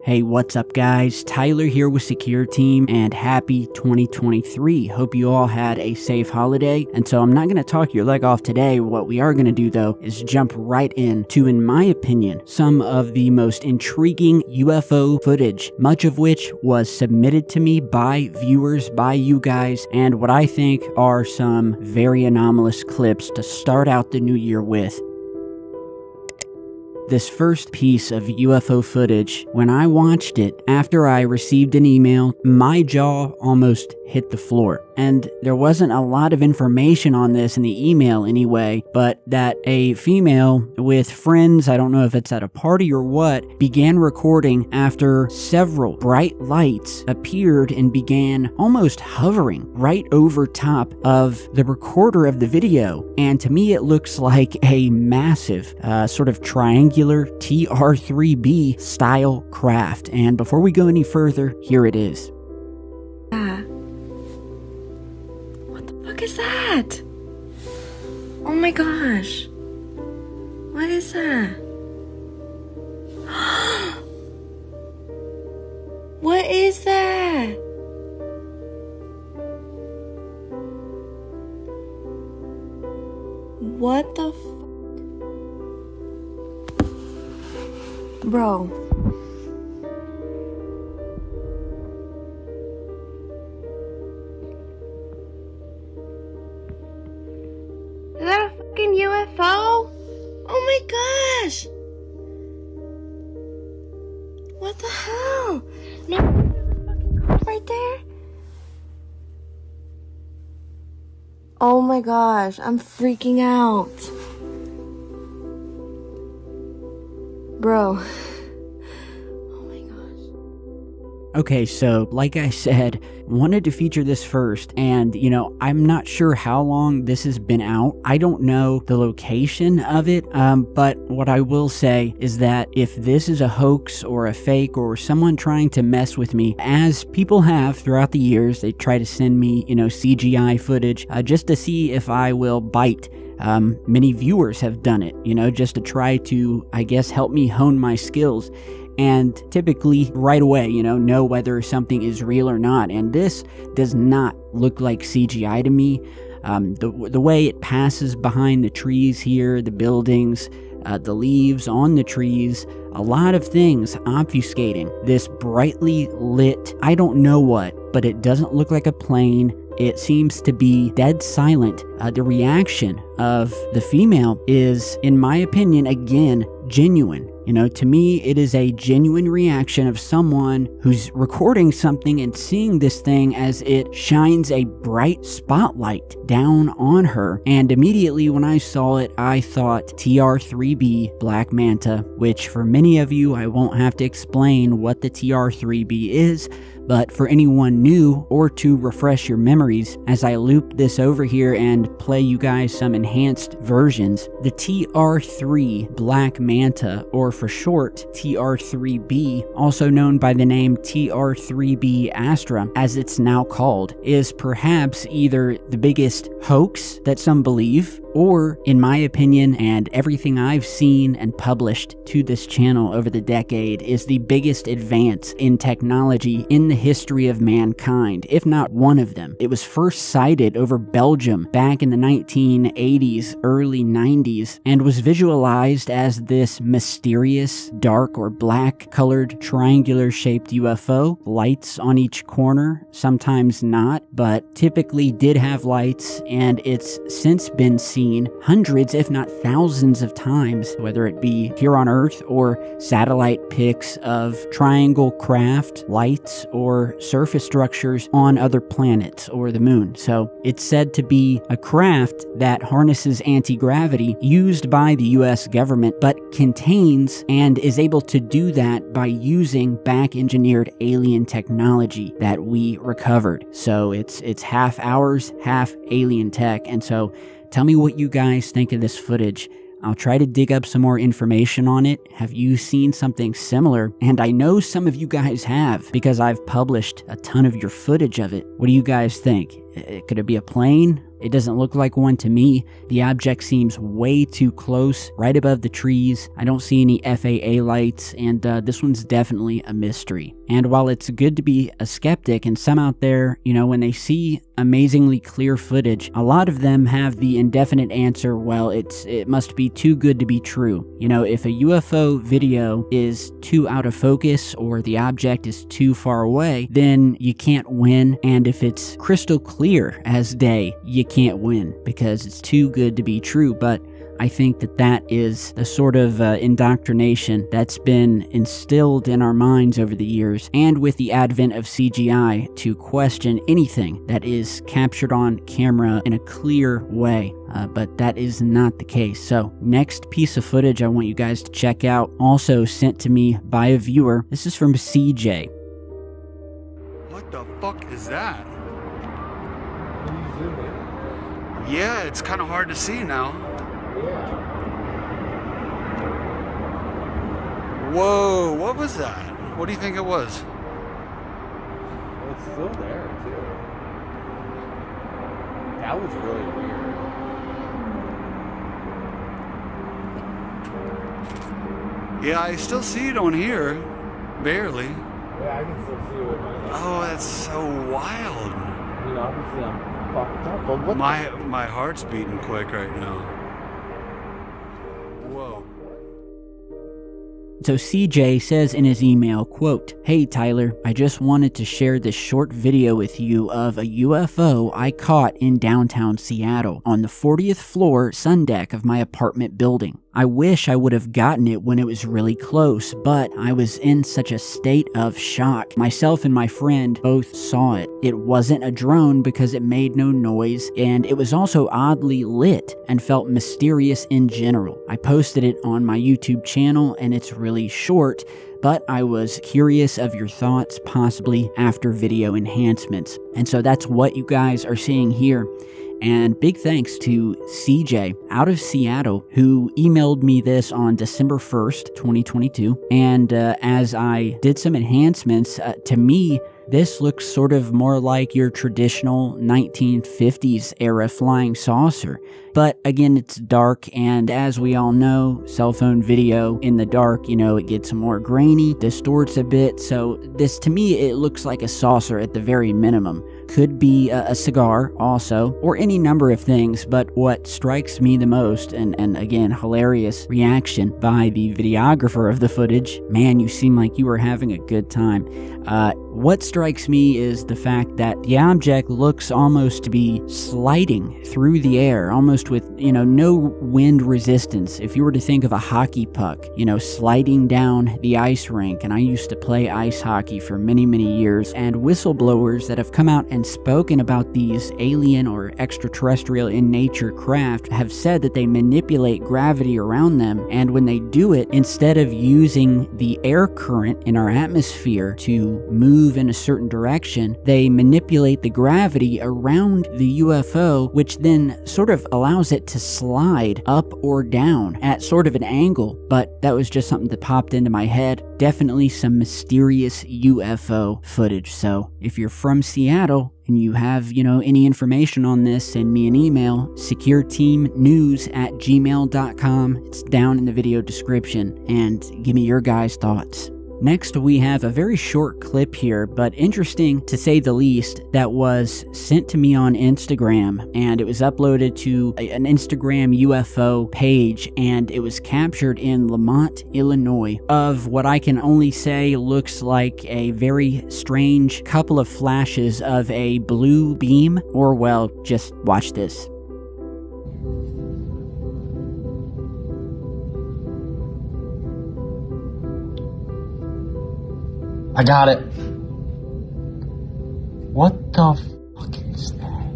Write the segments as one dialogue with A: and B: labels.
A: Hey, what's up guys? Tyler here with Secure Team, and happy 2023. Hope you all had a safe holiday. And so I'm not going to talk your leg off today. What we are going to do though is jump right into, in my opinion, some of the most intriguing UFO footage, much of which was submitted to me by viewers, by you guys, and what I think are some very anomalous clips to start out the new year with. This first piece of UFO footage, when I watched it after I received an email, my jaw almost hit the floor. And there wasn't a lot of information on this in the email anyway, but that a female with friends, I don't know if it's at a party or what, began recording after several bright lights appeared and began almost hovering right over top of the recorder of the video. And to me, it looks like a massive sort of triangular TR-3B style craft. And before we go any further, here it is.
B: What the fuck is that? Oh my gosh. What is that? What is that? What the Bro. Is that a fucking UFO? Oh my gosh! What the hell? No, there's a fucking car right there. Oh my gosh, I'm freaking out. Bro. Oh my gosh.
A: Okay, so like I said, wanted to feature this first, and I'm not sure how long this has been out. I don't know the location of it, but what I will say is that if this is a hoax or a fake or someone trying to mess with me, as people have throughout the years, they try to send me, CGI footage just to see if I will bite. Many viewers have done it, just to try to, I guess, help me hone my skills. And typically right away, know whether something is real or not. And this does not look like CGI to me. The way it passes behind the trees here, the buildings, the leaves on the trees, a lot of things obfuscating this brightly lit, I don't know what, but it doesn't look like a plane. It seems to be dead silent. The reaction of the female is, in my opinion, again, genuine. To me, it is a genuine reaction of someone who's recording something and seeing this thing as it shines a bright spotlight down on her. And immediately when I saw it, I thought TR-3B Black Manta, which for many of you, I won't have to explain what the TR-3B is, but for anyone new or to refresh your memories, as I loop this over here and play you guys some enhanced versions, the TR-3 Black Manta, or for short TR-3B, also known by the name TR-3B Astra, as it's now called, is perhaps either the biggest hoax that some believe, or, in my opinion, and everything I've seen and published to this channel over the decade, is the biggest advance in technology in the history of mankind, if not one of them. It was first sighted over Belgium back in the 1980s, early 90s, and was visualized as this mysterious, dark or black colored triangular shaped UFO, lights on each corner, sometimes not, but typically did have lights, and it's since been seen hundreds, if not thousands of times, whether it be here on Earth or satellite pics of triangle craft, lights, or surface structures on other planets or the moon. So it's said to be a craft that harnesses anti-gravity used by the US government, but contains and is able to do that by using back-engineered alien technology that we recovered. So it's half ours, half alien tech. And so tell me what you guys think of this footage. I'll try to dig up some more information on it. Have you seen something similar? And I know some of you guys have, because I've published a ton of your footage of it. What do you guys think? Could it be a plane? It doesn't look like one to me. The object seems way too close, right above the trees. I don't see any FAA lights, and this one's definitely a mystery. And while it's good to be a skeptic, and some out there, when they see amazingly clear footage, a lot of them have the indefinite answer, well, it must be too good to be true. If a UFO video is too out of focus or the object is too far away, then you can't win. And if it's crystal clear as day, you can't win because it's too good to be true. But I think that is the sort of indoctrination that's been instilled in our minds over the years, and with the advent of CGI, to question anything that is captured on camera in a clear way. But that is not the case. So, next piece of footage I want you guys to check out, also sent to me by a viewer. This is from CJ.
C: What the fuck is that? Yeah, it's kind of hard to see now. Whoa, what was that? What do you think it was?
D: Well, it's still there, too. That was really weird.
C: Yeah, I still see it on here. Barely.
D: Yeah, I can still see it with my...
C: Oh, that's so wild.
D: Obviously I'm fucked up, but what
C: my heart's beating quick right now. Whoa.
A: So CJ says in his email, quote, "Hey Tyler, I just wanted to share this short video with you of a UFO I caught in downtown Seattle on the 40th floor sun deck of my apartment building. I wish I would have gotten it when it was really close, but I was in such a state of shock. Myself and my friend both saw it. It wasn't a drone because it made no noise, and it was also oddly lit and felt mysterious in general. I posted it on my YouTube channel, and it's really short, but I was curious of your thoughts, possibly after video enhancements." And so that's what you guys are seeing here. And big thanks to CJ out of Seattle, who emailed me this on December 1st, 2022. And as I did some enhancements, to me, this looks sort of more like your traditional 1950s era flying saucer. But again, it's dark, and as we all know, cell phone video in the dark, it gets more grainy, distorts a bit. So this, to me, it looks like a saucer at the very minimum. Could be a cigar also, or any number of things, but what strikes me the most, and again, hilarious reaction by the videographer of the footage, "Man, you seem like you were having a good time." What strikes me is the fact that the object looks almost to be sliding through the air, almost with, no wind resistance. If you were to think of a hockey puck, sliding down the ice rink, and I used to play ice hockey for many, many years, and whistleblowers that have come out and spoken about these alien or extraterrestrial in nature craft have said that they manipulate gravity around them, and when they do it, instead of using the air current in our atmosphere to move in a certain direction, they manipulate the gravity around the UFO, which then sort of allows it to slide up or down at sort of an angle. But that was just something that popped into my head. Definitely some mysterious UFO footage. So if you're from Seattle and you have, any information on this, send me an email, secureteamnews@gmail.com. It's down in the video description, and give me your guys' thoughts. Next, we have a very short clip here, but interesting to say the least, that was sent to me on Instagram, and it was uploaded to an Instagram UFO page, and it was captured in Lamont, Illinois, of what I can only say looks like a very strange couple of flashes of a blue beam, or well, just watch this.
E: I got it. What the fuck is that?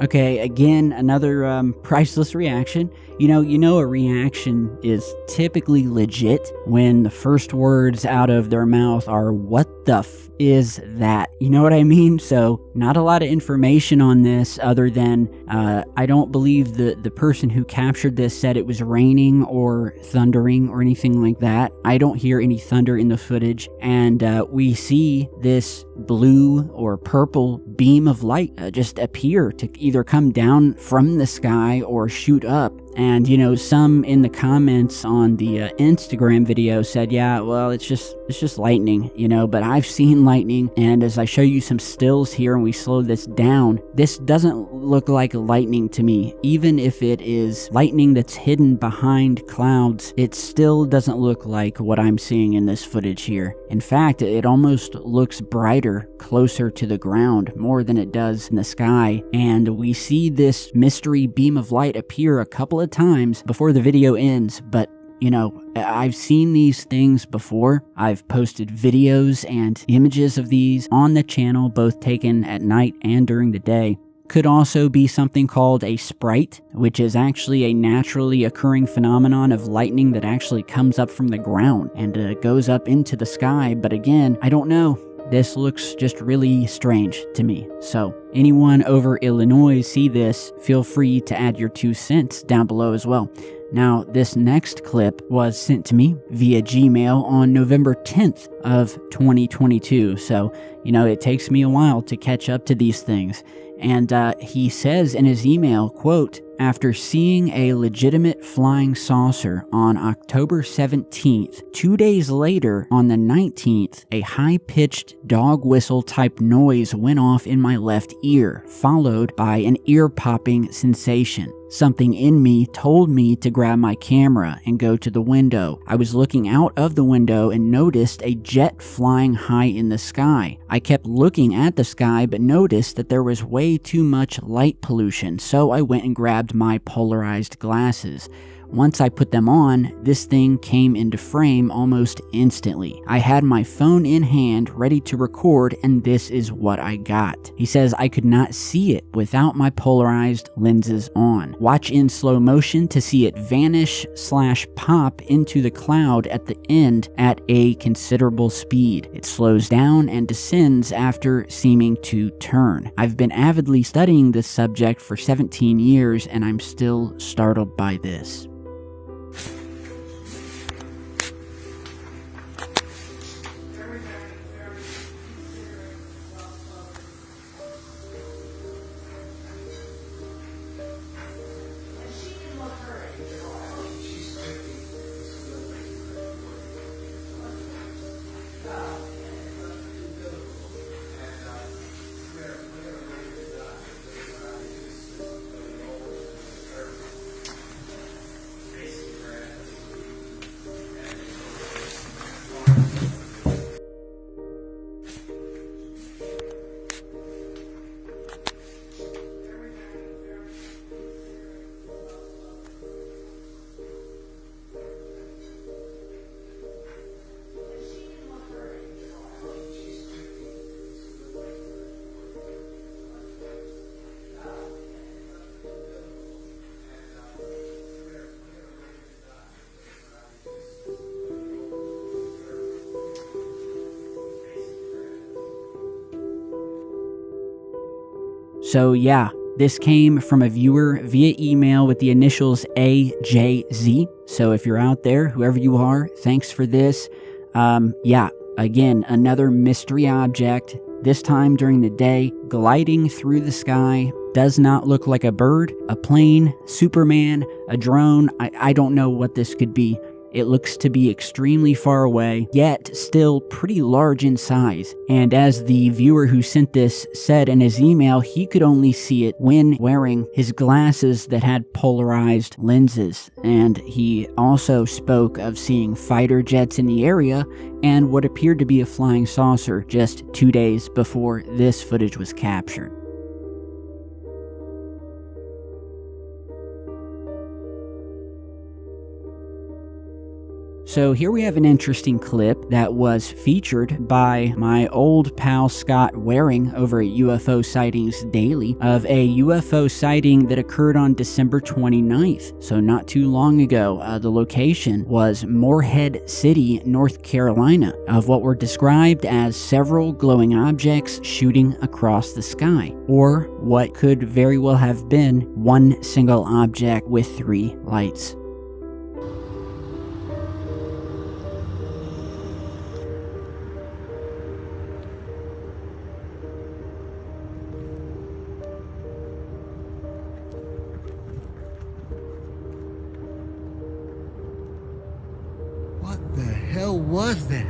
A: Okay, again, another priceless reaction. You know, a reaction is typically legit when the first words out of their mouth are, "What the f is that?" You know what I mean? So, not a lot of information on this other than I don't believe the person who captured this said it was raining or thundering or anything like that. I don't hear any thunder in the footage, and we see this blue or purple beam of light just appear to either come down from the sky or shoot up. And, some in the comments on the Instagram video said, yeah, well, it's just lightning, but I've seen lightning. And as I show you some stills here and we slow this down, this doesn't look like lightning to me. Even if it is lightning that's hidden behind clouds, it still doesn't look like what I'm seeing in this footage here. In fact, it almost looks brighter, closer to the ground, more than it does in the sky. And we see this mystery beam of light appear a couple of times before the video ends, but I've seen these things before. I've posted videos and images of these on the channel, both taken at night and during the day. Could also be something called a sprite, which is actually a naturally occurring phenomenon of lightning that actually comes up from the ground and goes up into the sky. But again, I don't know. This looks just really strange to me. So anyone over Illinois see this, feel free to add your 2 cents down below as well. Now, this next clip was sent to me via Gmail on November 10th of 2022. So, it takes me a while to catch up to these things. And he says in his email, quote, "After seeing a legitimate flying saucer on October 17th, 2 days later on the 19th, a high-pitched dog whistle type noise went off in my left ear, followed by an ear-popping sensation. Something in me told me to grab my camera and go to the window. I was looking out of the window and noticed a jet flying high in the sky. I kept looking at the sky but noticed that there was way too much light pollution, so I went and grabbed my polarized glasses. Once I put them on, this thing came into frame almost instantly. I had my phone in hand ready to record, and this is what I got." He says, "I could not see it without my polarized lenses on. Watch in slow motion to see it vanish/pop into the cloud at the end at a considerable speed. It slows down and descends after seeming to turn. I've been avidly studying this subject for 17 years, and I'm still startled by this." So yeah, this came from a viewer via email with the initials AJZ. So if you're out there, whoever you are, thanks for this. Yeah, again, another mystery object, this time during the day, gliding through the sky. Does not look like a bird, a plane, Superman, a drone. I don't know what this could be. It looks to be extremely far away, yet still pretty large in size. And as the viewer who sent this said in his email, he could only see it when wearing his glasses that had polarized lenses. And he also spoke of seeing fighter jets in the area and what appeared to be a flying saucer just 2 days before this footage was captured. So here we have an interesting clip that was featured by my old pal Scott Waring over at UFO Sightings Daily of a UFO sighting that occurred on December 29th. So not too long ago. The location was Morehead City, North Carolina, of what were described as several glowing objects shooting across the sky, or what could very well have been one single object with 3 lights.
C: What the hell was that?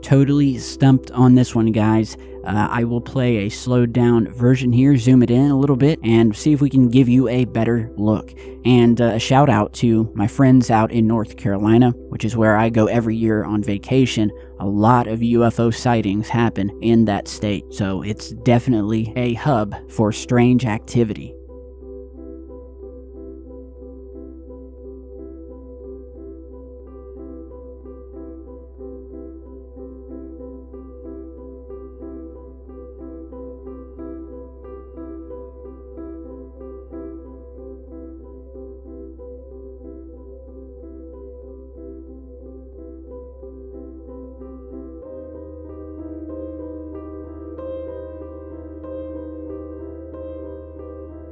A: Totally stumped on this one, guys. I will play a slowed down version here, zoom it in a little bit, and see if we can give you a better look. And a shout out to my friends out in North Carolina, which is where I go every year on vacation. A lot of UFO sightings happen in that state, so it's definitely a hub for strange activity.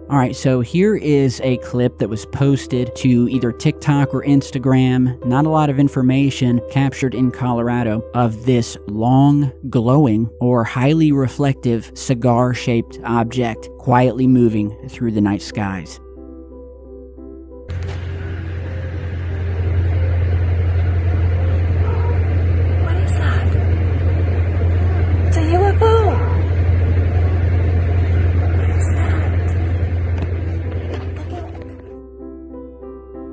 A: Alright, so here is a clip that was posted to either TikTok or Instagram. Not a lot of information captured in Colorado of this long, glowing, or highly reflective cigar-shaped object quietly moving through the night skies.
B: What is that? It's a UFO.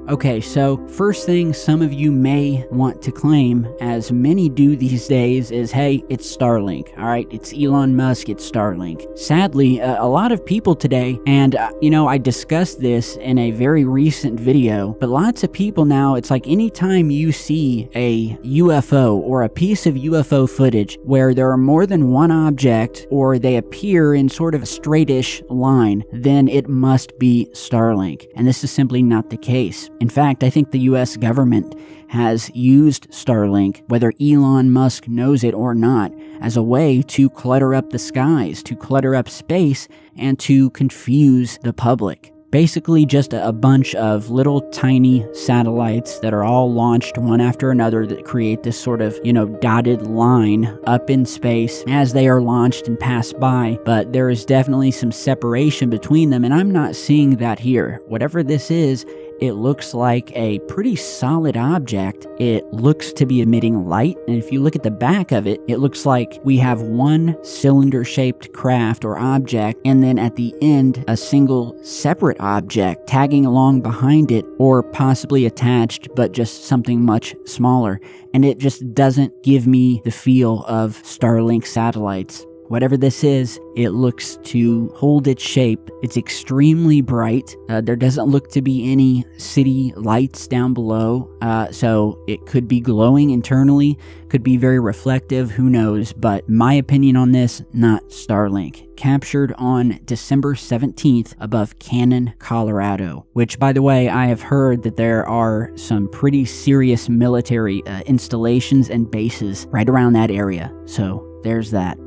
A: Okay, so first thing some of you may want to claim, as many do these days, is, hey, it's Starlink, alright? It's Elon Musk, it's Starlink. Sadly, a lot of people today, and I discussed this in a very recent video, but lots of people now, it's like anytime you see a UFO or a piece of UFO footage where there are more than one object, or they appear in sort of a straightish line, then it must be Starlink. And this is simply not the case. In fact, I think the US government has used Starlink, whether Elon Musk knows it or not, as a way to clutter up the skies, to clutter up space, and to confuse the public. Basically just a bunch of little tiny satellites that are all launched one after another that create this sort of, dotted line up in space as they are launched and pass by. But there is definitely some separation between them, and I'm not seeing that here. Whatever this is, it looks like a pretty solid object. It looks to be emitting light, and if you look at the back of it, it looks like we have one cylinder-shaped craft or object, and then at the end, a single separate object tagging along behind it, or possibly attached, but just something much smaller. And it just doesn't give me the feel of Starlink satellites. Whatever this is, it looks to hold its shape. It's extremely bright. There doesn't look to be any city lights down below, so it could be glowing internally, could be very reflective, who knows. But my opinion on this, not Starlink. Captured on December 17th above Cannon, Colorado, which, by the way, I have heard that there are some pretty serious military installations and bases right around that area. So there's that.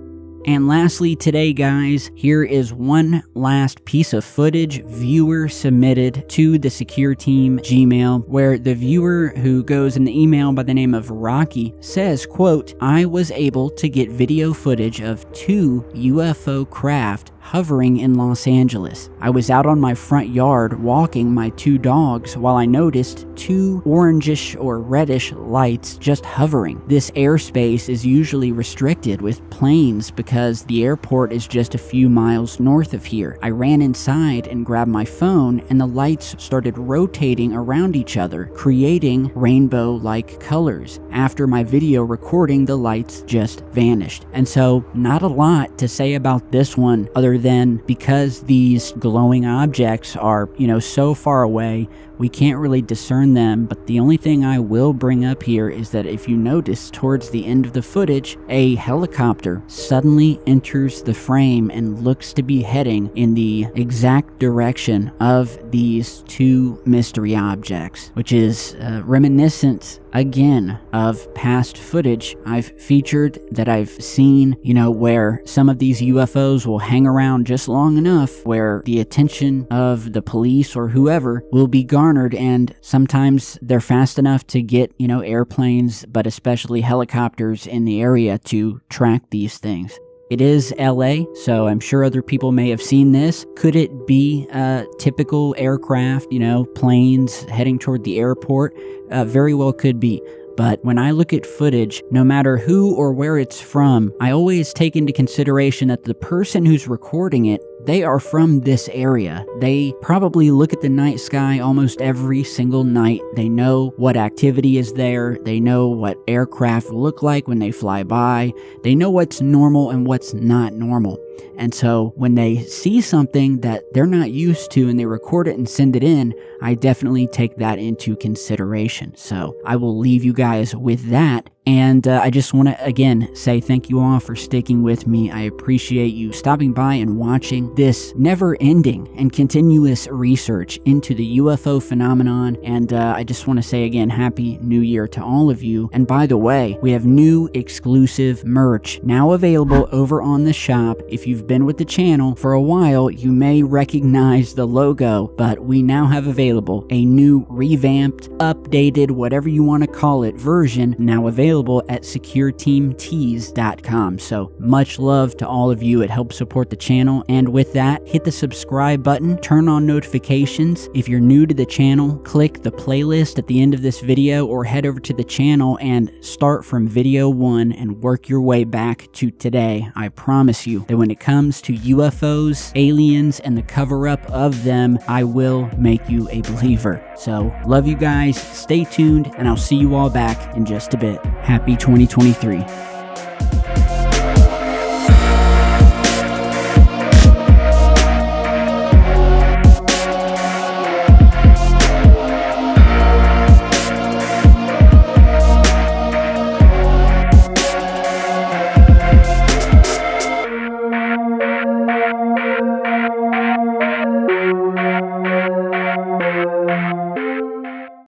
A: And lastly today, guys, here is one last piece of footage viewer submitted to the Secure Team Gmail, where the viewer, who goes in the email by the name of Rocky, says, quote, "I was able to get video footage of 2 UFO craft hovering in Los Angeles. I was out on my front yard walking my 2 dogs while I noticed 2 orangish or reddish lights just hovering. This airspace is usually restricted with planes because the airport is just a few miles north of here. I ran inside and grabbed my phone, and the lights started rotating around each other, creating rainbow-like colors. After my video recording, the lights just vanished. And so, not a lot to say about this one other than because these glowing objects are, so far away, we can't really discern them, but the only thing I will bring up here is that if you notice towards the end of the footage, a helicopter suddenly enters the frame and looks to be heading in the exact direction of these 2 mystery objects, which is reminiscent again of past footage I've featured that I've seen, where some of these UFOs will hang around just long enough where the attention of the police or whoever will be garnered, and sometimes they're fast enough to get, airplanes, but especially helicopters in the area to track these things. It is LA, so I'm sure other people may have seen this. Could it be a typical aircraft, planes heading toward the airport? Very well could be. But when I look at footage, no matter who or where it's from, I always take into consideration that the person who's recording it, they are from this area. They probably look at the night sky almost every single night. They know what activity is there. They know what aircraft look like when they fly by. They know what's normal and what's not normal. And so when they see something that they're not used to and they record it and send it in, I definitely take that into consideration. So I will leave you guys with that. And I just want to, again, say thank you all for sticking with me. I appreciate you stopping by and watching this never-ending and continuous research into the UFO phenomenon. And I just want to say again, Happy New Year to all of you. And by the way, we have new exclusive merch now available over on the shop. If you've been with the channel for a while, you may recognize the logo, but we now have available a new revamped, updated, whatever you want to call it, version now available at SecureTeamTees.com. So much love to all of you. It helps support the channel. And with that, hit the subscribe button, turn on notifications. If you're new to the channel, click the playlist at the end of this video or head over to the channel and start from video 1 and work your way back to today. I promise you that when it comes to UFOs, aliens, and the cover-up of them, I will make you a believer. So love you guys, stay tuned, and I'll see you all back in just a bit. Happy 2023.